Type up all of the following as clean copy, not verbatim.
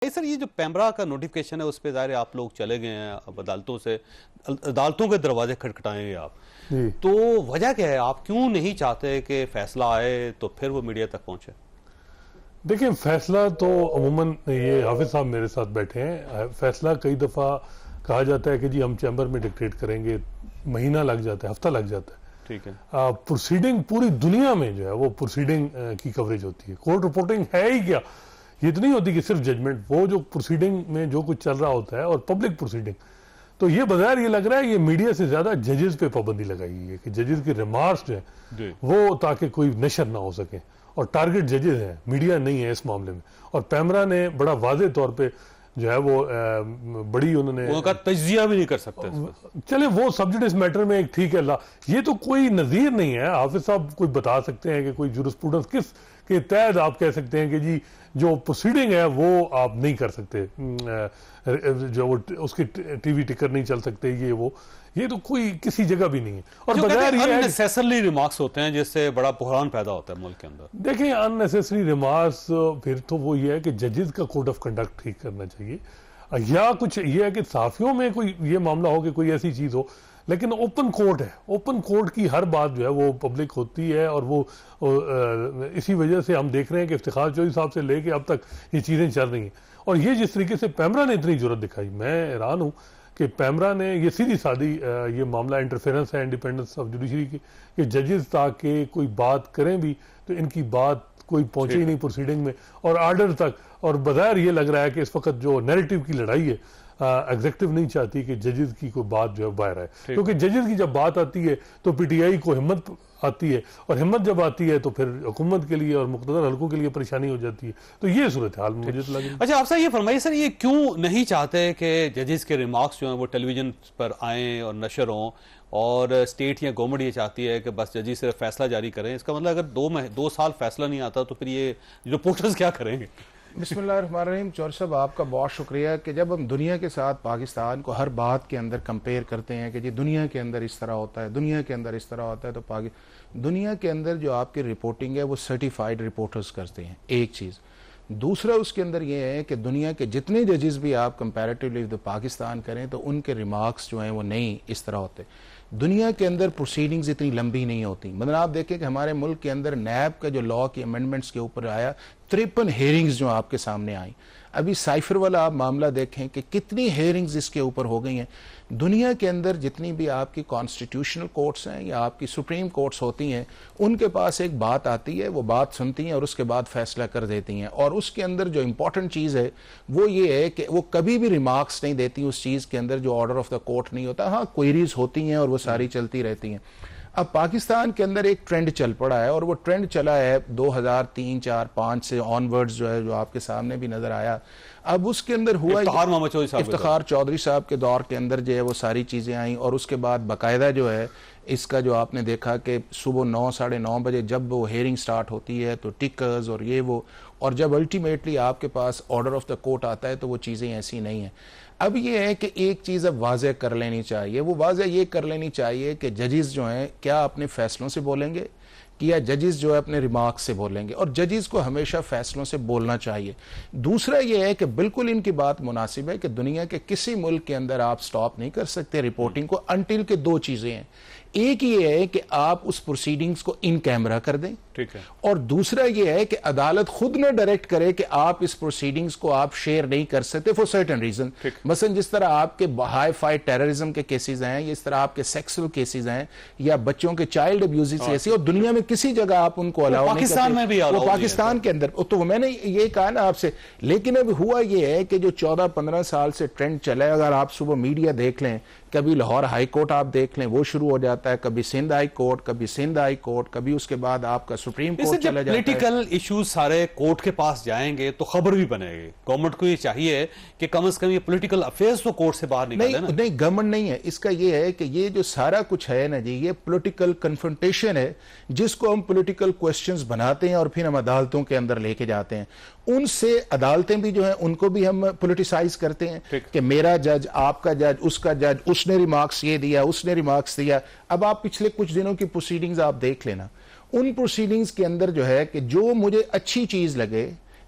Sir ये जो पैमरा का नोटिफिकेशन है उस पे ज़ाहिर है आप लोग चले गए हैं, अब अदालतों के दरवाजे खटखटाएंगे आप, तो वजह क्या है? आप क्यों नहीं चाहते कि फैसला आए तो फिर वो मीडिया तक पहुंचे? देखिए, फैसला तो अमूमन ये हाफिज साहब मेरे साथ बैठे हैं, फैसला कई दफ़ा कहा जाता है कि जी हम चैम्बर में डिक्टेट करेंगे, महीना लग जाता है, हफ्ता लग जाता है। ठीक है। प्रोसीडिंग पूरी दुनिया में जो है वो प्रोसीडिंग की कवरेज होती है। कोर्ट रिपोर्टिंग है ही क्या, ये तो नहीं होती कि सिर्फ जजमेंट, वो जो प्रोसीडिंग में जो कुछ चल रहा होता है और पब्लिक प्रोसीडिंग, तो ये बगैर ये लग रहा है ये मीडिया से ज्यादा जजेस पे पाबंदी लगाई गई है कि जजेस की रिमार्क्स जो है वो ताकि कोई नशर ना हो सके, और टारगेट जजेस हैं, मीडिया नहीं है इस मामले में। और पैमरा ने बड़ा वाजे तौर पे जो है वो बड़ी उन्होंने तजिया भी नहीं कर सकते, चले वो सब्जेक्ट मैटर में एक ठीक है ला, ये तो कोई नजीर नहीं है। हाफिज साहब कोई बता सकते हैं कि कोई जुरिस्प्रूडेंस किस के तहत आप कह सकते हैं कि जी जो प्रोसीडिंग है वो आप नहीं कर सकते, जो वो उसकी टीवी टिकर नहीं चल सकते, ये तो कोई किसी जगह भी नहीं है। और बगैर ये अननेसेसरी रिमार्क्स होते हैं जिससे बड़ा बुहरान पैदा होता है मुल्क के अंदर। देखिए, अननेसेसरी रिमार्क्स फिर तो वो ये है कि जजेस का कोड ऑफ कंडक्ट ठीक करना चाहिए, या कुछ ये है कि साफियों में कोई ये मामला हो कि कोई ऐसी चीज हो, लेकिन ओपन कोर्ट है, ओपन कोर्ट की हर बात जो है वो पब्लिक होती है, और वो इसी वजह से हम देख रहे हैं कि इफ्तिखार चौधरी साहब से लेके अब तक ये चीजें चल रही हैं। और ये जिस तरीके से पैमरा ने इतनी जरूरत दिखाई, मैं हैरान हूं कि पैमरा ने ये सीधी सादी ये मामला इंटरफेरेंस है इंडिपेंडेंस ऑफ जुडिशरी की, कि जजेस ताकि कोई बात करें भी तो इनकी बात कोई पहुंचे ही नहीं प्रोसीडिंग में और आर्डर तक। और बगैर ये लग रहा है कि इस वक्त जो नैरेटिव की लड़ाई है, एग्जेक्टिव नहीं चाहती कि जजेस की कोई बात जो है बाहर आए, क्योंकि जजेस की जब बात आती है तो पीटीआई को हिम्मत आती है, और हिम्मत जब आती है तो फिर हुकूमत के लिए और मुख्तदर हल्कों के लिए परेशानी हो जाती है। तो ये सूरत हाल मुझे तो लगी। अच्छा, आपसे ये फरमाइए सर, ये क्यों नहीं चाहते कि जजेस के रिमार्क्स जो हैं वो टेलीविजन पर आएँ और नशर हों, और स्टेट या गवर्नमेंट ये चाहती है कि बस जजेस सिर्फ फैसला जारी करें? इसका मतलब अगर 2 साल फैसला नहीं आता तो फिर ये रिपोर्टर्स क्या करेंगे? बिस्मिल्लाहिर्रहमानिर्रहीम। चौधरी साहब, आपका बहुत शुक्रिया कि जब हम दुनिया के साथ पाकिस्तान को हर बात के अंदर कंपेयर करते हैं कि जी दुनिया के अंदर इस तरह होता है, दुनिया के अंदर इस तरह होता है, तो दुनिया के अंदर जो आपकी रिपोर्टिंग है वो सर्टिफाइड रिपोर्टर्स करते हैं, एक चीज़। दूसरा उसके अंदर ये है कि दुनिया के जितने जजेस भी आप कंपैरेटिवली विद पाकिस्तान करें तो उनके रिमार्क्स जो हैं वो नहीं इस तरह होते। दुनिया के अंदर प्रोसीडिंग्स इतनी लंबी नहीं होती। मतलब आप देखें कि हमारे मुल्क के अंदर नैब का जो लॉ की अमेंडमेंट्स के ऊपर आया, 53 हेयरिंग्स जो आपके सामने आई। अभी साइफर वाला आप मामला देखें कि कितनी हेयरिंग्स इसके ऊपर हो गई हैं। दुनिया के अंदर जितनी भी आपकी कॉन्स्टिट्यूशनल कोर्ट्स हैं या आपकी सुप्रीम कोर्ट्स होती हैं, उनके पास एक बात आती है, वो बात सुनती हैं और उसके बाद फैसला कर देती हैं। और उसके अंदर जो इंपॉर्टेंट चीज़ है वो ये है कि वो कभी भी रिमार्क्स नहीं देती उस चीज़ के अंदर जो ऑर्डर ऑफ द कोर्ट नहीं होता। हाँ, क्वेरीज होती हैं और वो सारी चलती रहती हैं। अब पाकिस्तान के अंदर एक ट्रेंड चल पड़ा है, और वो ट्रेंड चला है 2003, 4, 5 से ऑनवर्ड्स जो है, जो आपके सामने भी नजर आया। अब उसके अंदर हुआ इफ्तिखार चौधरी साहब के दौर के अंदर जो है वो सारी चीजें आई, और उसके बाद बाकायदा जो है इसका जो आपने देखा कि सुबह 9, 9:30 बजे जब वो हेयरिंग स्टार्ट होती है तो टिकर्स और ये वो, और जब अल्टीमेटली आपके पास ऑर्डर ऑफ द कोर्ट आता है तो वो चीज़ें ऐसी नहीं हैं। अब ये है कि एक चीज़ अब वाज़ेह कर लेनी चाहिए, वो वाज़ेह ये कर लेनी चाहिए कि जजेस जो हैं क्या अपने फैसलों से बोलेंगे कि या जजेस जो है अपने रिमार्क्स से बोलेंगे, और जजेस को हमेशा फैसलों से बोलना चाहिए। दूसरा ये है कि बिल्कुल इनकी बात मुनासिब है कि दुनिया के किसी मुल्क के अंदर आप स्टॉप नहीं कर सकते रिपोर्टिंग को अनटिल के 2 चीज़ें हैं। एक ये है कि आप उस प्रोसीडिंग्स को इन कैमरा कर दें, ठीक है, और दूसरा ये है कि अदालत खुद न डायरेक्ट करे कि आप इस प्रोसीडिंग्स को आप शेयर नहीं कर सकते फॉर सर्टेन रीजन। मसलन जिस तरह आपके हाई फाई टेररिज्म के केसेस हैं, इस तरह आपके सेक्सुअल केसेस हैं, या बच्चों के चाइल्ड अब्यूज केसेस, और दुनिया में किसी जगह आप उनको अलाउ नहीं करते, वो पाकिस्तान के अंदर। तो मैंने ये कहा ना आपसे, लेकिन अब हुआ ये है कि जो 14-15 साल से ट्रेंड चला है, अगर आप सुबह मीडिया देख लें, कभी लाहौर हाई कोर्ट आप देख लें वो शुरू हो जाता है, कभी सिंध हाई कोर्ट, कभी सिंध हाई कोर्ट, कभी उसके बाद आपका सुप्रीम कोर्ट चला जाता है। पॉलिटिकल इश्यूज सारे कोर्ट के पास जाएंगे तो खबर भी बनेगी। गवर्नमेंट को ये चाहिए कि कम से कम ये पॉलिटिकल अफेयर्स तो कोर्ट से बाहर निकाले ना। नहीं, गवर्नमेंट नहीं है, इसका ये है कि ये जो सारा कुछ है ना जी, ये पॉलिटिकल कन्फ्रंटेशन है जिसको हम पॉलिटिकल क्वेश्चंस बनाते हैं और फिर हम अदालतों के अंदर लेके जाते हैं। उनसे अदालतें भी जो है उनको भी हम पोलिटिसाइज करते हैं कि मेरा जज, आपका जज, उसका जज, उसने रिमार्क्स ये दिया, उसने रिमार्क्स दिया। अब आप पिछले कुछ दिनों की प्रोसीडिंग्स आप देख लेना, उन प्रोसीडिंग्स के अंदर जो है कि जो मुझे अच्छी चीज लगे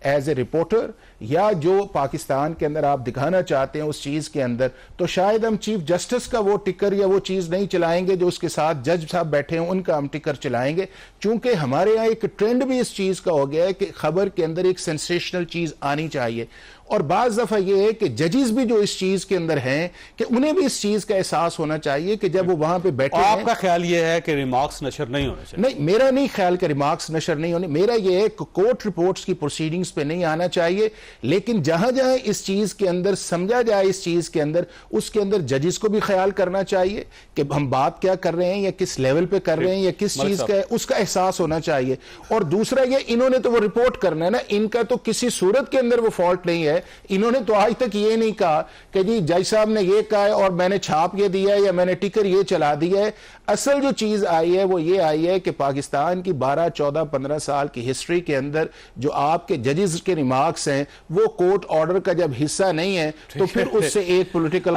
एज ए रिपोर्टर या जो पाकिस्तान के अंदर आप दिखाना चाहते हैं उस चीज के अंदर, तो शायद हम चीफ जस्टिस का वो टिकर या वो चीज नहीं चलाएंगे जो उसके साथ जज साहब बैठे हैं उनका हम टिकर चलाएंगे। चूंकि हमारे यहाँ एक ट्रेंड भी इस चीज का हो गया है कि खबर के अंदर एक सेंसेशनल चीज आनी चाहिए, और बाज दफा ये है कि जजेस भी जो इस चीज के अंदर हैं कि उन्हें भी इस चीज का एहसास होना चाहिए कि जब वो वहां पे बैठे हैं। आपका ख्याल ये है कि रिमार्क्स नशर नहीं होने चाहिए? नहीं, मेरा नहीं ख्याल कि रिमार्क्स नशर नहीं होने, मेरा ये है कि कोर्ट रिपोर्ट्स की प्रोसीडिंग्स पे नहीं आना चाहिए, लेकिन जहां जहां इस चीज के अंदर समझा जाए इस चीज के अंदर, उसके अंदर जजेस को भी ख्याल करना चाहिए कि हम बात क्या कर रहे हैं या किस लेवल पे कर रहे हैं या किस चीज का है, उसका एहसास होना चाहिए। और दूसरा ये, इन्होंने तो वो रिपोर्ट करना है ना, इनका तो किसी सूरत के अंदर वो फॉल्ट नहीं है। इन्होंने तो आज तक ये नहीं कहा कि जी जज साहब ने ये कहा है और मैंने छाप ये दिया है या मैंने टिकर ये चला दिया है। असल जो चीज आई है वो ये आई है कि पाकिस्तान की 12, 14, 15 साल की हिस्ट्री के अंदर जो आपके जजेस के रिमार्क्स हैं वो कोर्ट ऑर्डर का जब हिस्सा नहीं है तो फिर उससे एक पॉलिटिकल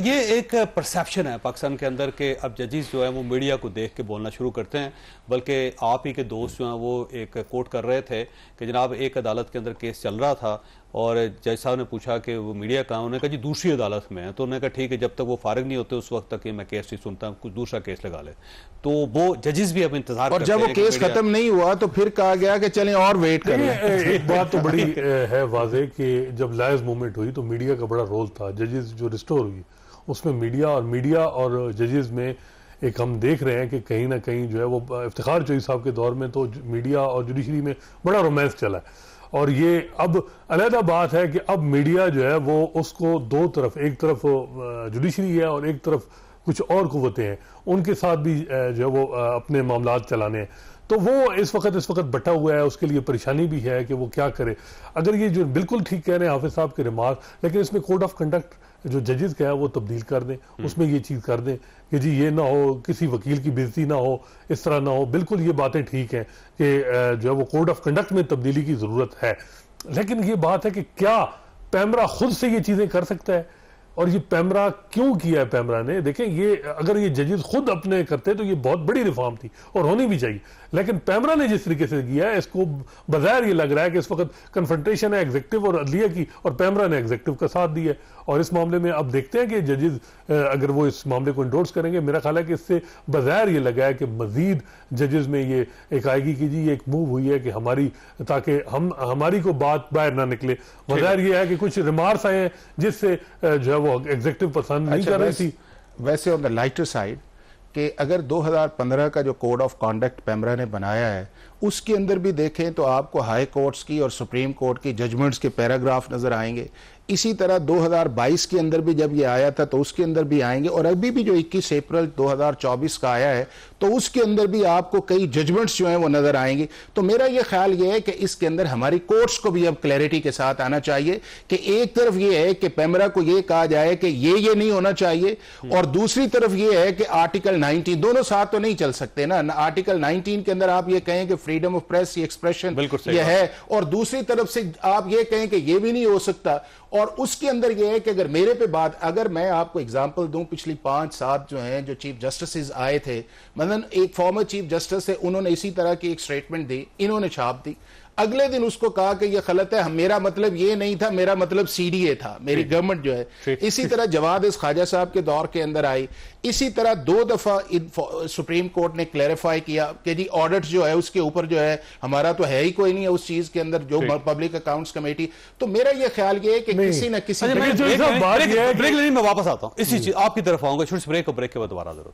ये एक परसेप्शन है पाकिस्तान के अंदर के अब जजेस जो है वो मीडिया को देख के बोलना शुरू करते हैं। बल्कि आप ही के दोस्त जो हैं वो एक कोट कर रहे थे कि जनाब एक अदालत के अंदर केस चल रहा था और जज साहब ने पूछा कि वो मीडिया कहाँ, उन्होंने कहा जी दूसरी अदालत में है। तो उन्होंने कहा ठीक है, जब तक वो फारिग नहीं होते उस वक्त तक मैं केस नहीं सुनता, कुछ दूसरा केस लगा ले। तो वो जजेस भी अब इंतजार और जब वो केस खत्म नहीं हुआ तो फिर कहा गया कि चलें और वेट करें। एक बात तो बड़ी है वाज़ेह कि जब लायर्स मूवमेंट हुई तो मीडिया का बड़ा रोल था। जजेस जो रिस्टोर हुई उसमें मीडिया और जजेस में एक हम देख रहे हैं कि कहीं ना कहीं जो है वो इफ्तिखार चोई साहब के दौर में तो मीडिया और जुडिशरी में बड़ा रोमांस चला है। और ये अब अलहदा बात है कि अब मीडिया जो है वो उसको दो तरफ, एक तरफ जुडिशरी है और एक तरफ कुछ और कुव्वतें हैं, उनके साथ भी जो है वो अपने मामलात चलाने हैं। तो वो इस वक्त बटा हुआ है, उसके लिए परेशानी भी है कि वो क्या करे। अगर ये जो बिल्कुल ठीक कह रहे हैं हाफिज साहब के रिमार्क, लेकिन इसमें कोड ऑफ कंडक्ट जो जजेस का है वो तब्दील कर दें, उसमें ये चीज़ कर दें कि जी ये ना हो, किसी वकील की बेइज्जती ना हो, इस तरह ना हो। बिल्कुल ये बातें ठीक हैं कि जो है वो कोड ऑफ कंडक्ट में तब्दीली की ज़रूरत है, लेकिन ये बात है कि क्या पैमरा खुद से ये चीज़ें कर सकता है और ये पैमरा क्यों किया है पैमरा ने? देखें, ये अगर ये जजेस खुद अपने करते तो ये बहुत बड़ी रिफॉर्म थी और होनी भी चाहिए, लेकिन पैमरा ने जिस तरीके से किया है इसको बज़ाहिर ये लग रहा है कि इस वक्त कन्फ्रंटेशन है एग्जीक्यूटिव और अदलिया की, और पैमरा ने एग्जीक्यूटिव का साथ दिया है। और इस मामले में अब देखते हैं कि जजेस अगर वो इस मामले को इंडोर्स करेंगे। मेरा ख्याल है कि इससे बज़ाहिर ये लगा है कि मजीद जजेस में ये एक आएगी कि जी ये एक मूव हुई है कि हमारी, ताकि हमारी को बात बाहर ना निकले। बज़ाहिर ये है कि कुछ रिमार्क्स आए हैं जिससे जो है वो एग्जीक्यूटिव पसंद नहीं कर रही थी। वैसे ऑन द लाइटर साइड कि अगर 2015 का जो कोड ऑफ कॉन्डक्ट पैमरा ने बनाया है उसके अंदर भी देखें तो आपको हाई कोर्ट्स की और सुप्रीम कोर्ट की जजमेंट्स के पैराग्राफ नजर आएंगे। इसी तरह 2022 के अंदर भी जब ये आया था तो उसके अंदर भी आएंगे, और अभी भी जो 21 अप्रैल 2024 का आया है तो उसके अंदर भी आपको कई जजमेंट्स जो हैं वो नजर आएंगे। तो मेरा ये ख्याल ये है कि इसके अंदर हमारी कोर्ट्स को भी अब क्लैरिटी के साथ आना चाहिए कि एक तरफ ये है कि पैमरा को ये कहा जाए कि ये नहीं होना चाहिए, और दूसरी तरफ ये है कि आर्टिकल 19, दोनों साथ तो नहीं चल सकते ना। आर्टिकल 19 के अंदर आप ये कहें कि फ्रीडम ऑफ प्रेस, एक्सप्रेशन ये है, और दूसरी तरफ से आप ये कहें कि ये भी नहीं हो सकता। और उसके अंदर यह है कि अगर मेरे पे बात, अगर मैं आपको एग्जांपल दूं, पिछली 5-7 जो हैं जो चीफ जस्टिस आए थे, मतलब एक फॉर्मर चीफ जस्टिस है, उन्होंने इसी तरह की एक स्टेटमेंट दी, इन्होंने छाप दी, अगले दिन उसको कहा कि ये गलत है, मेरा मतलब ये नहीं था, मेरा मतलब सीडीए था, मेरी गवर्नमेंट जो है। इसी तरह जवाद इस ख्वाजा साहब के दौर के अंदर आई। इसी तरह 2 दफा सुप्रीम कोर्ट ने क्लैरिफाई किया कि जी ऑडिट जो है उसके ऊपर जो है हमारा तो है ही कोई नहीं है उस चीज के अंदर, जो पब्लिक अकाउंट्स कमेटी। तो मेरा ये ख्याल ये है कि किसी न किसी ब्रेक में वापस आता हूं, इसी चीज आपकी तरफ आऊंगा, छोटी सी ब्रेक, और ब्रेक के बाद दोबारा जरूर।